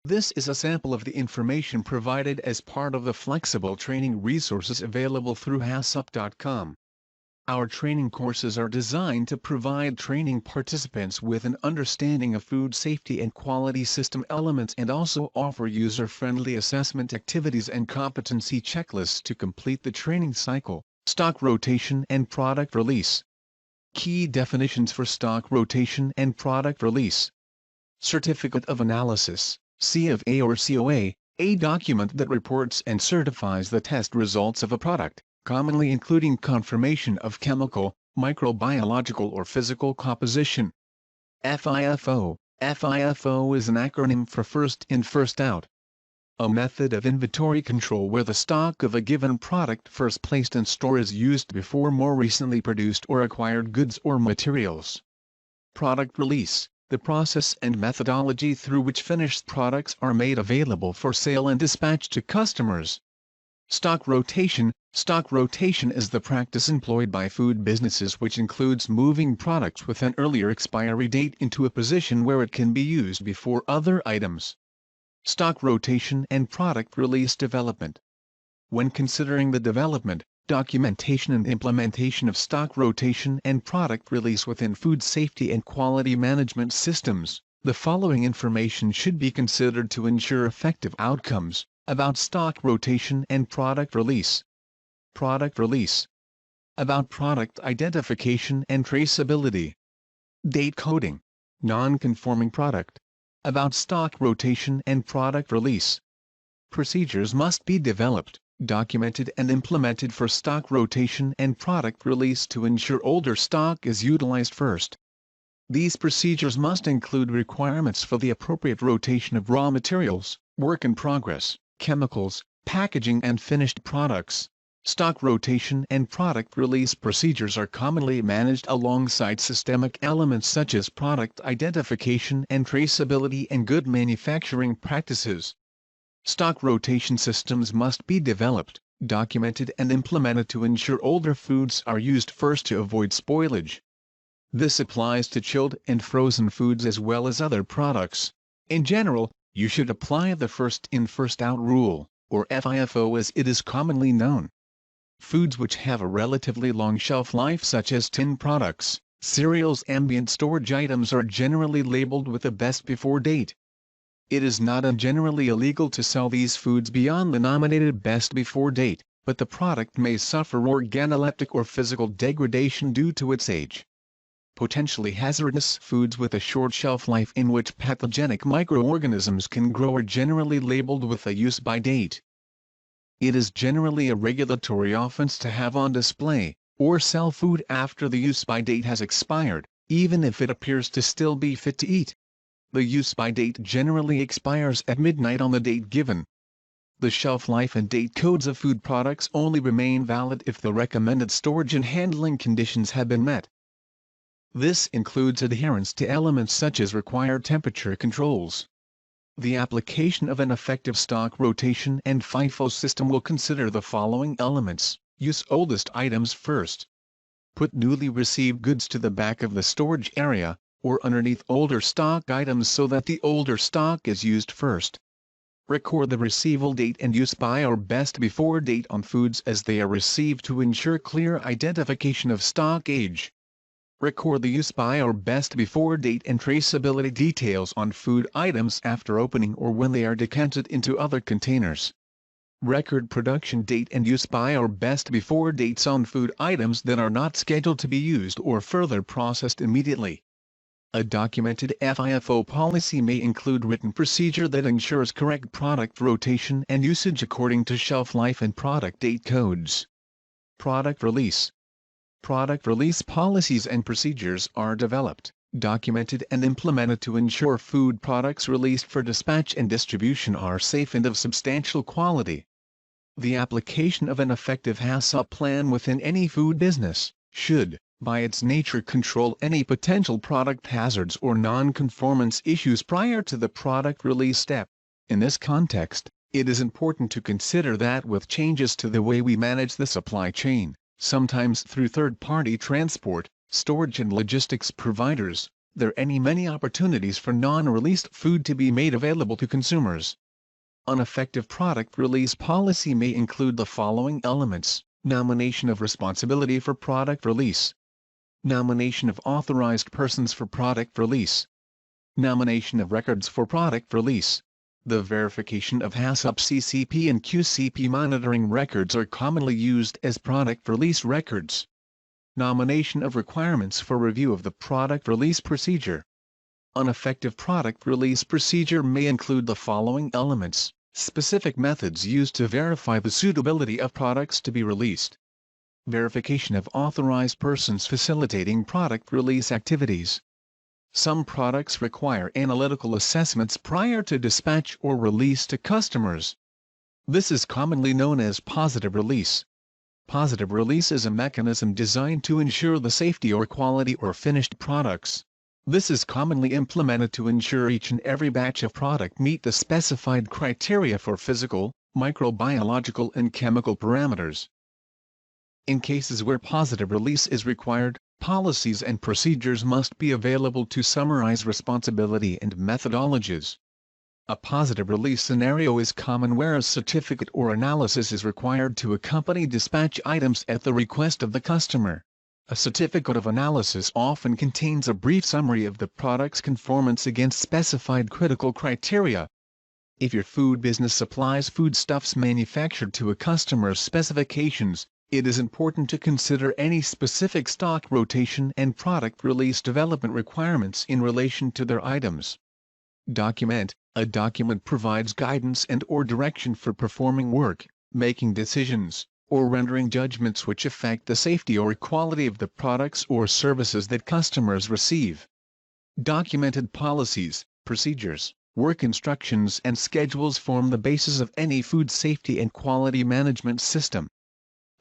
This is a sample of the information provided as part of the flexible training resources available through F.I.F.O. Our training courses are designed to provide training participants with an understanding of food safety and quality system elements and also offer user-friendly assessment activities and competency checklists to complete the training cycle. Stock rotation and product release. Key definitions for stock rotation and product release. Certificate of Analysis, C of A or COA, a document that reports and certifies the test results of a product, commonly including confirmation of chemical, microbiological or physical composition. F.I.F.O. F.I.F.O. is an acronym for First In First Out. A method of inventory control where the stock of a given product first placed in store is used before more recently produced or acquired goods or materials. Product release, the process and methodology through which finished products are made available for sale and dispatched to customers. Stock rotation is the practice employed by food businesses which includes moving products with an earlier expiry date into a position where it can be used before other items. Stock rotation and product release development. When considering the development, documentation and implementation of stock rotation and product release within food safety and quality management systems, the following information should be considered to ensure effective outcomes. About stock rotation and product release. Product release. About product identification and traceability. Date coding. Non-conforming product. About stock rotation and product release. Procedures must be developed, documented and implemented for stock rotation and product release to ensure older stock is utilized first. These procedures must include requirements for the appropriate rotation of raw materials, work in progress, chemicals, packaging and finished products. Stock rotation and product release procedures are commonly managed alongside systemic elements such as product identification and traceability and good manufacturing practices. Stock rotation systems must be developed, documented and implemented to ensure older foods are used first to avoid spoilage. This applies to chilled and frozen foods as well as other products. In general, you should apply the first in first out rule, or F.I.F.O. as it is commonly known. Foods which have a relatively long shelf life such as tin products, cereals, ambient storage items are generally labeled with a best before date. It is not generally illegal to sell these foods beyond the nominated best before date, but the product may suffer organoleptic or physical degradation due to its age. Potentially hazardous foods with a short shelf life in which pathogenic microorganisms can grow are generally labeled with a use-by date. It is generally a regulatory offense to have on display, or sell food after the use-by date has expired, even if it appears to still be fit to eat. The use-by date generally expires at midnight on the date given. The shelf life and date codes of food products only remain valid if the recommended storage and handling conditions have been met. This includes adherence to elements such as required temperature controls. The application of an effective stock rotation and FIFO system will consider the following elements. Use oldest items first. Put newly received goods to the back of the storage area, or underneath older stock items so that the older stock is used first. Record the receival date and use-by or best before date on foods as they are received to ensure clear identification of stock age. Record the use-by or best before date and traceability details on food items after opening or when they are decanted into other containers. Record production date and use-by or best before dates on food items that are not scheduled to be used or further processed immediately. A documented F.I.F.O. policy may include written procedure that ensures correct product rotation and usage according to shelf life and product date codes. Product release. Product release policies and procedures are developed, documented and implemented to ensure food products released for dispatch and distribution are safe and of substantial quality. The application of an effective HACCP plan within any food business should, by its nature, control any potential product hazards or non-conformance issues prior to the product release step. In this context, it is important to consider that with changes to the way we manage the supply chain, sometimes through third-party transport, storage and logistics providers, There are many opportunities for non-released food to be made available to consumers. An effective product release policy may include the following elements: nomination of responsibility for product release, nomination of authorized persons for product release, nomination of records for product release. The verification of HACCP CCP and QCP monitoring records are commonly used as product release records. Nomination of requirements for review of the product release procedure. An effective product release procedure may include the following elements: specific methods used to verify the suitability of products to be released, verification of authorized persons facilitating product release activities. Some products require analytical assessments prior to dispatch or release to customers. This is commonly known as positive release. Positive release is a mechanism designed to ensure the safety or quality of finished products. This is commonly implemented to ensure each and every batch of product meet the specified criteria for physical, microbiological and chemical parameters. In cases where positive release is required, policies and procedures must be available to summarize responsibility and methodologies. A positive release scenario is common where a certificate or analysis is required to accompany dispatch items at the request of the customer. A certificate of analysis often contains a brief summary of the product's conformance against specified critical criteria. If your food business supplies foodstuffs manufactured to a customer's specifications, it is important to consider any specific stock rotation and product release development requirements in relation to their items. Document. A document provides guidance and/or direction for performing work, making decisions, or rendering judgments which affect the safety or quality of the products or services that customers receive. Documented policies, procedures, work instructions and schedules form the basis of any food safety and quality management system.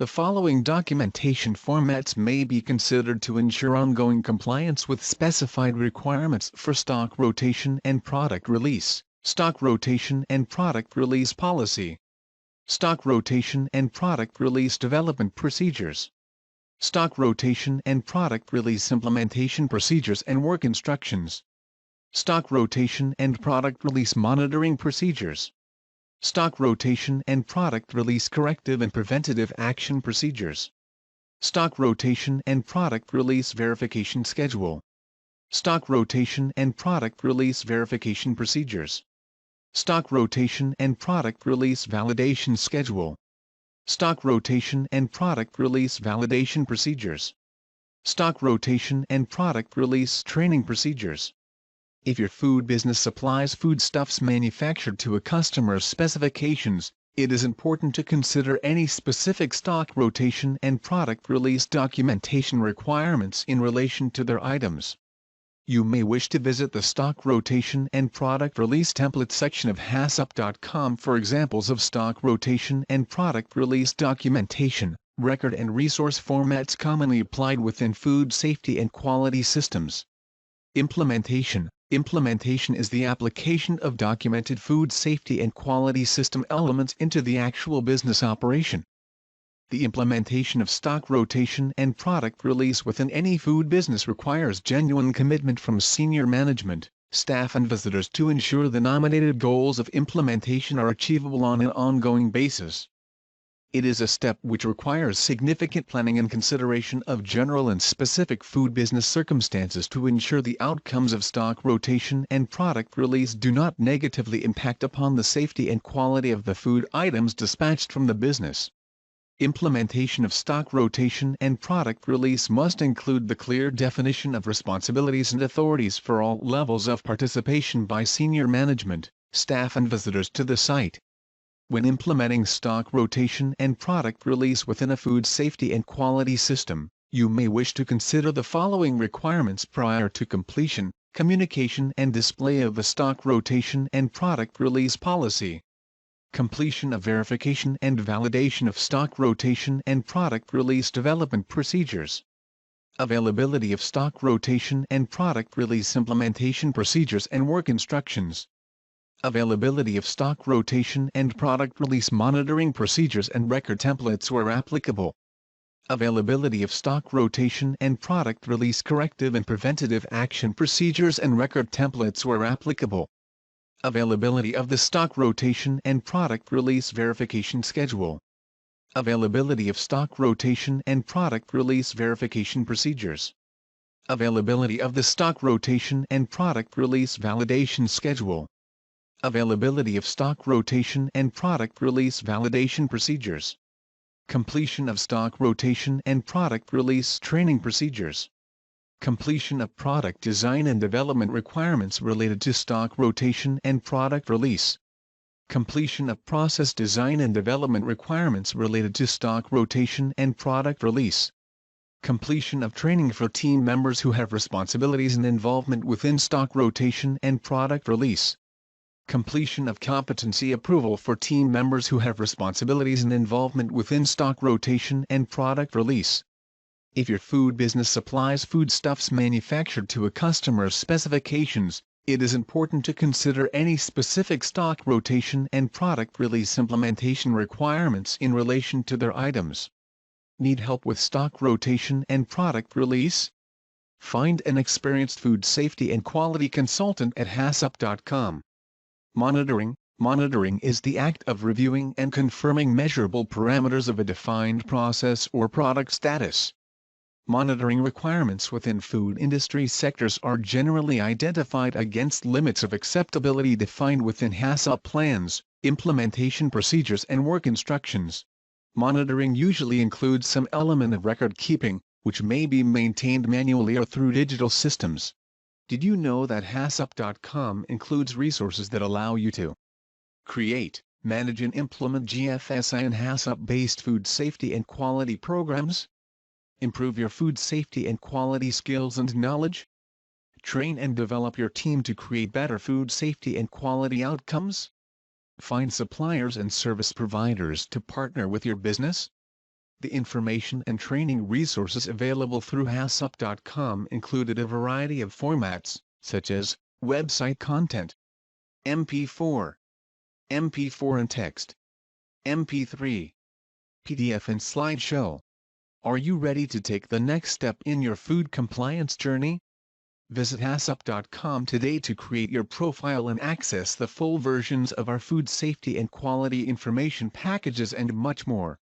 The following documentation formats may be considered to ensure ongoing compliance with specified requirements for stock rotation and product release: stock rotation and product release policy, stock rotation and product release development procedures, stock rotation and product release implementation procedures and work instructions, stock rotation and product release monitoring procedures, stock rotation and product release corrective and preventative action procedures, stock rotation and product release verification schedule, stock rotation and product release verification procedures, stock rotation and product release validation schedule, stock rotation and product release validation procedures, stock rotation and product release training procedures. If your food business supplies foodstuffs manufactured to a customer's specifications, it is important to consider any specific stock rotation and product release documentation requirements in relation to their items. You may wish to visit the stock rotation and product release template section of HACCP.com for examples of stock rotation and product release documentation, record and resource formats commonly applied within food safety and quality systems. Implementation. Implementation is the application of documented food safety and quality system elements into the actual business operation. The implementation of stock rotation and product release within any food business requires genuine commitment from senior management, staff and visitors to ensure the nominated goals of implementation are achievable on an ongoing basis. It is a step which requires significant planning and consideration of general and specific food business circumstances to ensure the outcomes of stock rotation and product release do not negatively impact upon the safety and quality of the food items dispatched from the business. Implementation of stock rotation and product release must include the clear definition of responsibilities and authorities for all levels of participation by senior management, staff and visitors to the site. When implementing stock rotation and product release within a food safety and quality system, you may wish to consider the following requirements prior to completion: communication and display of the stock rotation and product release policy, completion of verification and validation of stock rotation and product release development procedures, availability of stock rotation and product release implementation procedures and work instructions, availability of stock rotation and product release monitoring procedures and record templates where applicable, Availability of stock rotation and product release corrective and preventative action procedures and record templates where applicable. Availability of the stock rotation and product release verification schedule. Availability of stock rotation and product release verification procedures. Availability of the stock rotation and product release validation schedule. Availability of stock rotation and product release validation procedures. Completion of stock rotation and product release training procedures. Completion of product design and development requirements related to stock rotation and product release. Completion of process design and development requirements related to stock rotation and product release. Completion of training for team members who have responsibilities and involvement within stock rotation and product release. Completion of competency approval for team members who have responsibilities and involvement within stock rotation and product release. If your food business supplies foodstuffs manufactured to a customer's specifications, it is important to consider any specific stock rotation and product release implementation requirements in relation to their items. Need help with stock rotation and product release? Find an experienced food safety and quality consultant at HACCP.com. Monitoring is the act of reviewing and confirming measurable parameters of a defined process or product status. Monitoring requirements within food industry sectors are generally identified against limits of acceptability defined within HACCP plans, implementation procedures and work instructions. Monitoring usually includes some element of record keeping, which may be maintained manually or through digital systems. Did you know that HACCP.com includes resources that allow you to create, manage and implement GFSI and HACCP-based food safety and quality programs? Improve your food safety and quality skills and knowledge? Train and develop your team to create better food safety and quality outcomes? Find suppliers and service providers to partner with your business? The information and training resources available through HACCP.com included a variety of formats, such as website content, MP4, MP4 and text, MP3, PDF and slideshow. Are you ready to take the next step in your food compliance journey? Visit HACCP.com today to create your profile and access the full versions of our food safety and quality information packages and much more.